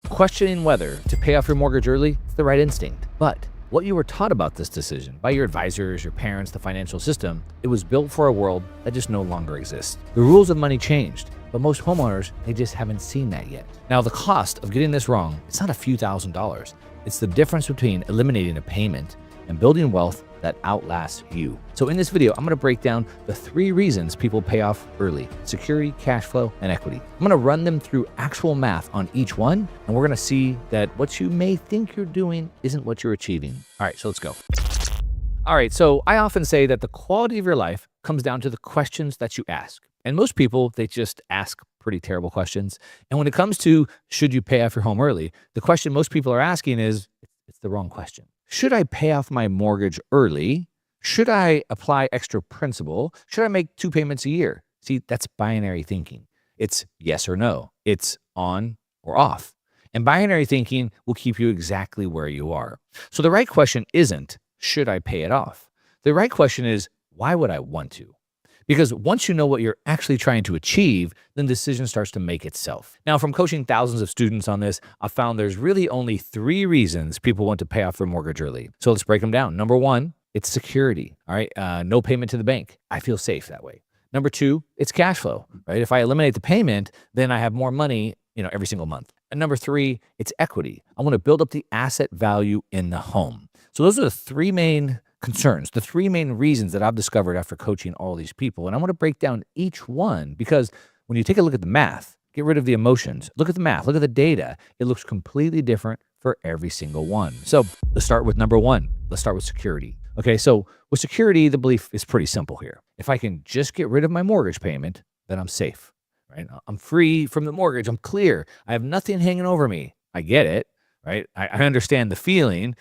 Questioning whether to pay off your mortgage early is the right instinct. But what you were taught about this decision by your advisors, your parents, the financial system, it was built for a world that just no longer exists. The rules of money changed, but most homeowners, they just haven't seen that yet. Now, the cost of getting this wrong, it's not a few $1,000s. It's the difference between eliminating a payment and building wealth that outlasts you. So in this video, I'm gonna break down the 3 reasons people pay off early: security, cash flow, and equity. I'm gonna run them through actual math on each one, and we're gonna see that what you may think you're doing isn't what you're achieving. All right, so let's go. All right, so I often say that the quality of your life comes down to the questions that you ask. And most people, they just ask pretty terrible questions. And when it comes to should you pay off your home early, the question most people are asking is, it's the wrong question. Should I pay off my mortgage early? Should I apply extra principal? Should I make 2 payments a year? See, that's binary thinking. It's yes or no. It's on or off. And binary thinking will keep you exactly where you are. So the right question isn't, should I pay it off? The right question is, why would I want to? Because once you know what you're actually trying to achieve, then the decision starts to make itself. Now, from coaching thousands of students on this, I've found there's really only 3 reasons people want to pay off their mortgage early. So let's break them down. Number 1, it's security. All right, no payment to the bank. I feel safe that way. Number 2, it's cash flow. Right, if I eliminate the payment, then I have more money, every single month. And number 3, it's equity. I want to build up the asset value in the home. So those are the 3 main concerns, the 3 main reasons that I've discovered after coaching all these people. And I want to break down each one because when you take a look at the math, get rid of the emotions, look at the math, look at the data, it looks completely different for every single one. So let's start with number 1. Let's start with security. Okay, so with security, the belief is pretty simple here. If I can just get rid of my mortgage payment, then I'm safe, right? I'm free from the mortgage. I'm clear. I have nothing hanging over me. I get it, right? I understand the feeling.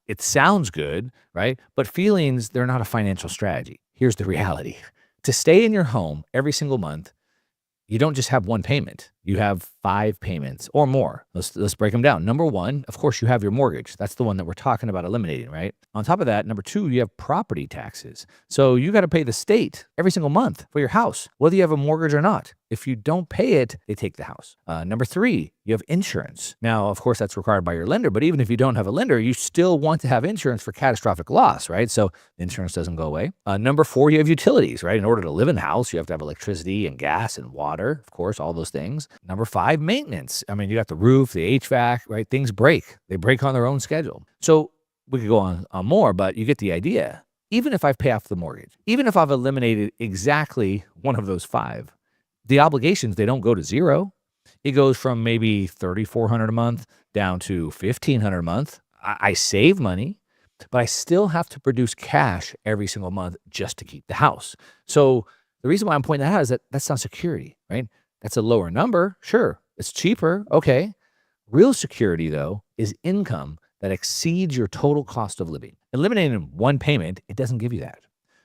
It sounds good, right? But feelings, they're not a financial strategy. Here's the reality. To stay in your home every single month, you don't just have 1 payment. You have 5 payments or more. Let's break them down. Number 1, of course, you have your mortgage. That's the one that we're talking about eliminating, right? On top of that, number 2, you have property taxes. So you got to pay the state every single month for your house, whether you have a mortgage or not. If you don't pay it, they take the house. Number 3, you have insurance. Now, of course, that's required by your lender, but even if you don't have a lender, you still want to have insurance for catastrophic loss, right? So insurance doesn't go away. Number 4, you have utilities, right? In order to live in the house, you have to have electricity and gas and water, of course, all those things. Number 5, maintenance. I mean, you got the roof, the HVAC, right? Things break. They break on their own schedule. So we could go on more, but you get the idea. Even if I pay off the mortgage, even if I've eliminated exactly one of those 5, the obligations, they don't go to 0. It goes from maybe $3,400 a month down to $1,500 a month. I save money, but I still have to produce cash every single month just to keep the house. So the reason why I'm pointing that out is that that's not security, right? That's a lower number. Sure, it's cheaper. Okay. Real security, though, is income that exceeds your total cost of living. Eliminating 1 payment, it doesn't give you that.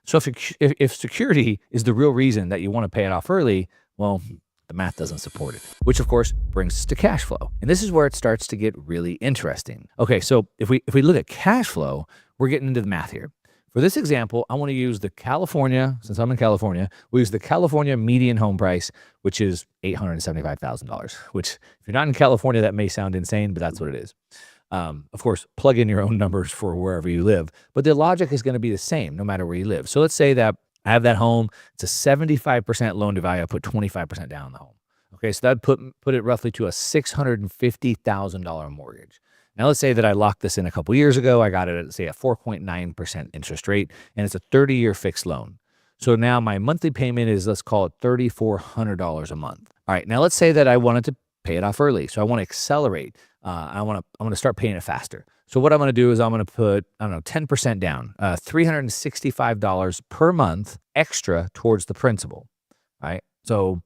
So if security is the real reason that you want to pay it off early, well, the math doesn't support it, which of course brings us to cash flow. And this is where it starts to get really interesting. Okay, so if we look at cash flow, we're getting into the math here. For this example, I want to use the California, since I'm in California, we use the California median home price, which is $875,000, which if you're not in California, that may sound insane, but that's what it is. Of course, plug in your own numbers for wherever you live, but the logic is going to be the same no matter where you live. So let's say that I have that home. It's a 75% loan to value. I put 25% down on the home. Okay, so that put it roughly to a $650,000 mortgage. Now let's say that I locked this in a couple years ago. I got it at, say, a 4.9% interest rate, and it's a 30-year fixed loan. So now my monthly payment is, let's call it $3,400 a month. All right, now let's say that I wanted to pay it off early. So I want to accelerate. I want to start paying it faster. So what I'm going to do is I'm going to put, 10% down, $365 per month extra towards the principal. All right. So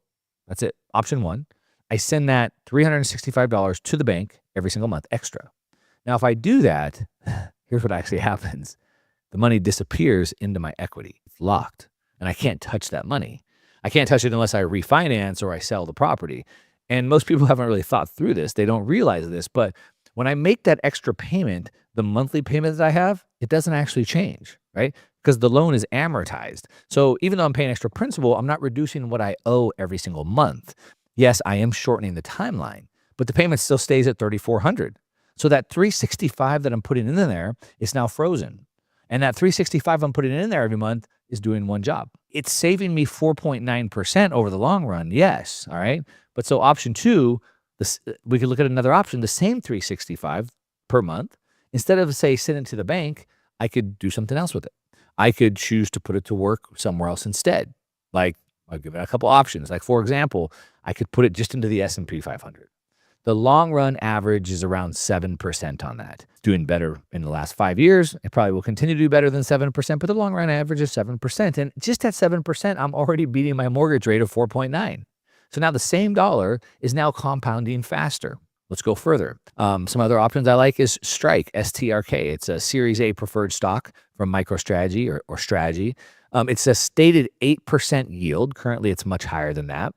that's it. Option 1. I send that $365 to the bank every single month extra. Now, if I do that, here's what actually happens. The money disappears into my equity. It's locked, and I can't touch that money. I can't touch it unless I refinance or I sell the property. And most people haven't really thought through this. They don't realize this, but when I make that extra payment, the monthly payment that I have, it doesn't actually change, right? Because the loan is amortized. So even though I'm paying extra principal, I'm not reducing what I owe every single month. Yes, I am shortening the timeline, but the payment still stays at 3,400. So that 365 that I'm putting in there is now frozen. And that 365 I'm putting in there every month is doing one job. It's saving me 4.9% over the long run. Yes. All right. But so option two, we could look at another option, the same 365 per month. Instead of, say, send it to the bank, I could do something else with it. I could choose to put it to work somewhere else instead. Like, I'll give it a couple options. Like, for example, I could put it just into the S&P 500. The long run average is around 7% on that. It's doing better in the last 5 years. It probably will continue to do better than 7%, but the long run average is 7%. And just at 7%, I'm already beating my mortgage rate of 4.9. So now the same dollar is now compounding faster. Let's go further. Some other options I like is Strike, STRK. It's a Series A preferred stock from MicroStrategy or Strategy. It's a stated 8% yield. Currently, it's much higher than that.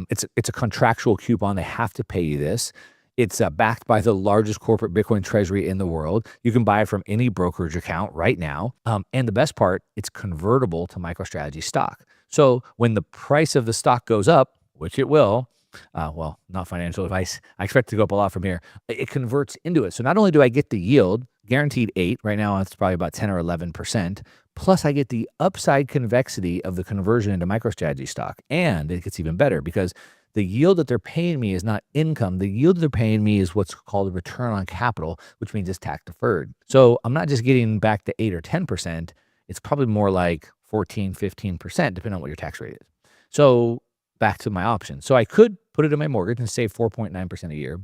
It's a contractual coupon. They have to pay you this. It's backed by the largest corporate Bitcoin treasury in the world. You can buy it from any brokerage account right now. And the best part, it's convertible to MicroStrategy stock. So when the price of the stock goes up, which it will, well, not financial advice, I expect it to go up a lot from here, it converts into it. So not only do I get the yield, guaranteed 8, right now it's probably about 10 or 11%, plus I get the upside convexity of the conversion into MicroStrategy stock. And it gets even better because the yield that they're paying me is not income. The yield that they're paying me is what's called a return on capital, which means it's tax deferred. So I'm not just getting back to 8 or 10%, it's probably more like 14, 15%, depending on what your tax rate is. So back to my options. So I could put it in my mortgage and save 4.9% a year,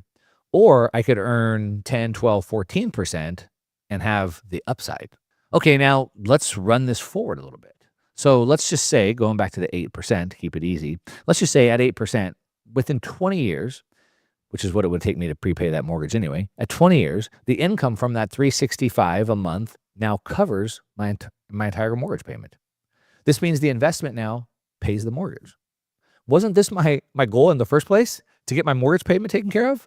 or I could earn 10, 12, 14% and have the upside. Okay, now let's run this forward a little bit. So let's just say, going back to the 8%, keep it easy. Let's just say at 8%, within 20 years, which is what it would take me to prepay that mortgage anyway, at 20 years, the income from that 365 a month now covers my entire mortgage payment. This means the investment now pays the mortgage. Wasn't this my goal in the first place, to get my mortgage payment taken care of?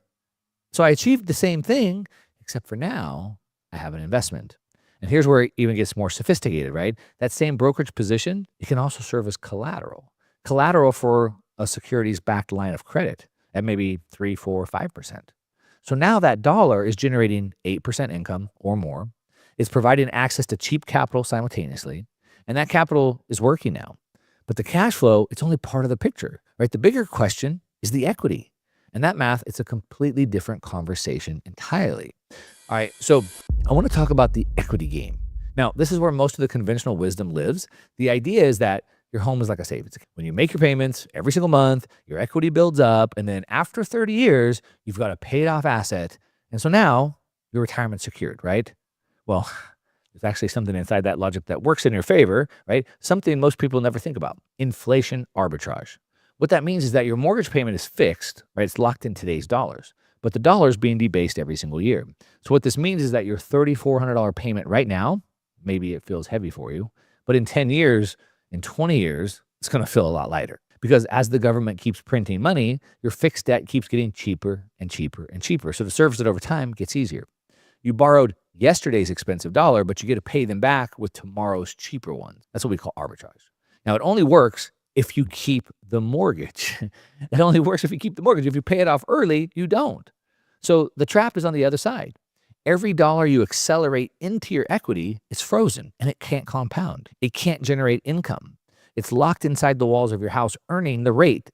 So I achieved the same thing, except for now I have an investment. And here's where it even gets more sophisticated, right? That same brokerage position, it can also serve as collateral. Collateral for a securities-backed line of credit at maybe 3, 4, 5%. So now that dollar is generating 8% income or more. It's providing access to cheap capital simultaneously. And that capital is working now. But the cash flow, it's only part of the picture, right? The bigger question is the equity. And that math, it's a completely different conversation entirely. All right, so I want to talk about the equity game. Now, this is where most of the conventional wisdom lives. The idea is that your home is like a savings account. When you make your payments every single month, your equity builds up, and then after 30 years, you've got a paid off asset. And so now your retirement's secured, right? Well, there's actually something inside that logic that works in your favor, right? Something most people never think about: inflation arbitrage. What that means is that your mortgage payment is fixed, right? It's locked in today's dollars, but the dollar is being debased every single year. So what this means is that your $3,400 payment right now, maybe it feels heavy for you, but in 10 years, in 20 years, it's going to feel a lot lighter. Because as the government keeps printing money, your fixed debt keeps getting cheaper and cheaper and cheaper. So to service it over time gets easier. You borrowed yesterday's expensive dollar, but you get to pay them back with tomorrow's cheaper ones. That's what we call arbitrage. Now, it only works if you keep the mortgage. It only works if you keep the mortgage. If you pay it off early, you don't. So the trap is on the other side. Every dollar you accelerate into your equity is frozen, and it can't compound. It can't generate income. It's locked inside the walls of your house, earning the rate.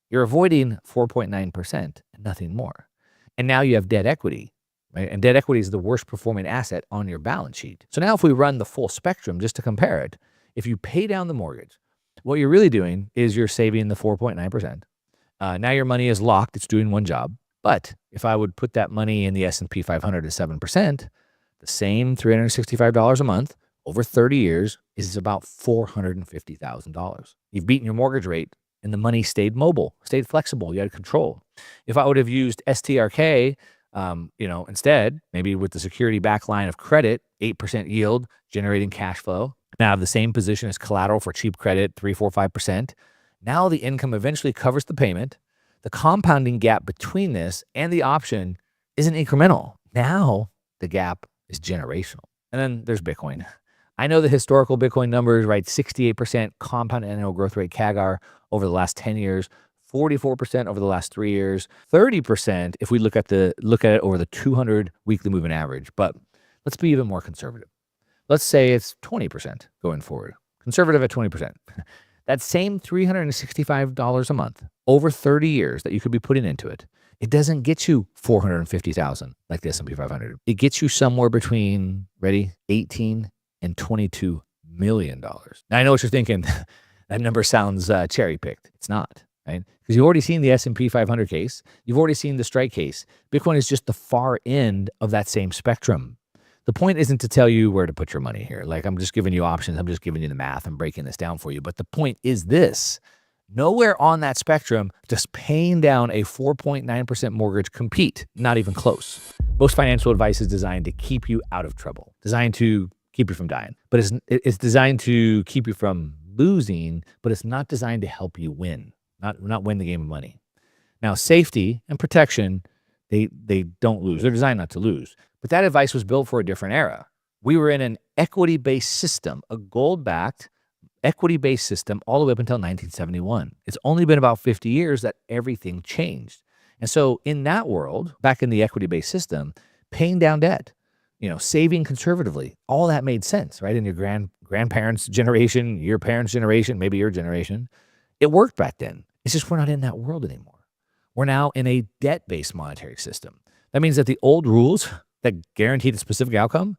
You're avoiding 4.9% and nothing more. And now you have debt equity, right? And debt equity is the worst performing asset on your balance sheet. So now if we run the full spectrum just to compare it, if you pay down the mortgage, what you're really doing is you're saving the 4.9%. Now your money is locked. It's doing one job. But if I would put that money in the S&P 500 at 7%, the same $365 a month over 30 years is about $450,000. You've beaten your mortgage rate, and the money stayed mobile, stayed flexible. You had control. If I would have used STRK, instead, maybe with the security back line of credit, 8% yield, generating cash flow. Now I have the same position as collateral for cheap credit, 3, 4, 5%. Now the income eventually covers the payment. The compounding gap between this and the option isn't incremental. Now the gap is generational. And then there's Bitcoin. I know the historical Bitcoin numbers, right? 68% compound annual growth rate CAGR over the last 10 years, 44% over the last 3 years, 30% if we look at it over the 200 weekly moving average. But let's be even more conservative. Let's say it's 20% going forward. Conservative at 20%. That same $365 a month over 30 years that you could be putting into it, it doesn't get you 450,000 like the S&P 500. It gets you somewhere between, ready, 18 and 22 million dollars. Now I know what you're thinking. That number sounds cherry picked. It's not, right? Because you've already seen the S&P 500 case. You've already seen the strike case. Bitcoin is just the far end of that same spectrum. The point isn't to tell you where to put your money here. Like, I'm just giving you options. I'm just giving you the math. I'm breaking this down for you. But the point is this: nowhere on that spectrum does paying down a 4.9% mortgage compete. Not even close. Most financial advice is designed to keep you out of trouble, designed to keep you from dying. But it's designed to keep you from losing, but it's not designed to help you win, not win the game of money. Now, safety and protection, they don't lose. They're designed not to lose. But that advice was built for a different era. We were in an equity-based system, a gold-backed equity-based system all the way up until 1971. It's only been about 50 years that everything changed. And so in that world, back in the equity-based system, paying down debt, saving conservatively, all that made sense, right? In your grandparents' generation, your parents' generation, maybe your generation, it worked back then. It's just we're not in that world anymore. We're now in a debt-based monetary system. That means that the old rules that guaranteed a specific outcome,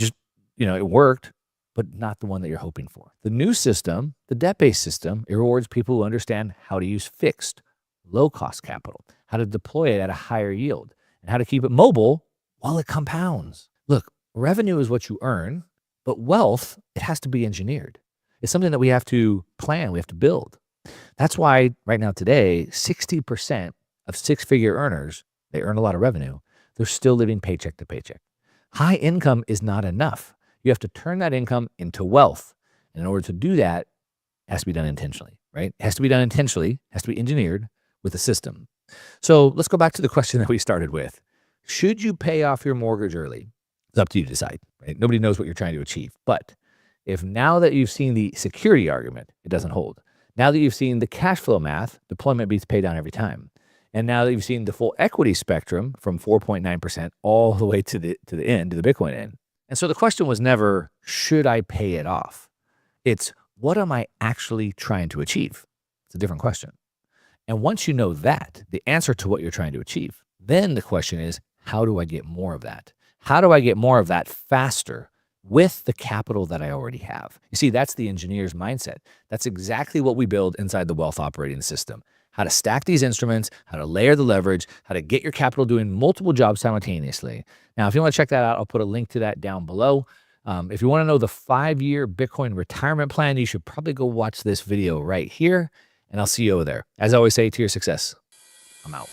it worked, but not the one that you're hoping for. The new system, the debt-based system, it rewards people who understand how to use fixed, low-cost capital, how to deploy it at a higher yield, and how to keep it mobile while it compounds. Look, revenue is what you earn, but wealth, it has to be engineered. It's something that we have to plan, we have to build. That's why right now today, 60% of six-figure earners, they earn a lot of revenue, they're still living paycheck to paycheck. High income is not enough. You have to turn that income into wealth. And in order to do that, it has to be done intentionally, right? It has to be done intentionally, has to be engineered with a system. So let's go back to the question that we started with. Should you pay off your mortgage early? It's up to you to decide, right? Nobody knows what you're trying to achieve. But if now that you've seen the security argument, it doesn't hold. Now that you've seen the cash flow math, deployment beats pay down every time. And now that you've seen the full equity spectrum from 4.9% all the way to the end, to the Bitcoin end. And so the question was never, should I pay it off? It's, what am I actually trying to achieve? It's a different question. And once you know that, the answer to what you're trying to achieve, then the question is, how do I get more of that? How do I get more of that faster with the capital that I already have? You see, that's the engineer's mindset. That's exactly what we build inside the wealth operating system. How to stack these instruments, how to layer the leverage, how to get your capital doing multiple jobs simultaneously. Now, if you want to check that out, I'll put a link to that down below. If you want to know the 5-year Bitcoin retirement plan, you should probably go watch this video right here, and I'll see you over there. As I always say, to your success, I'm out.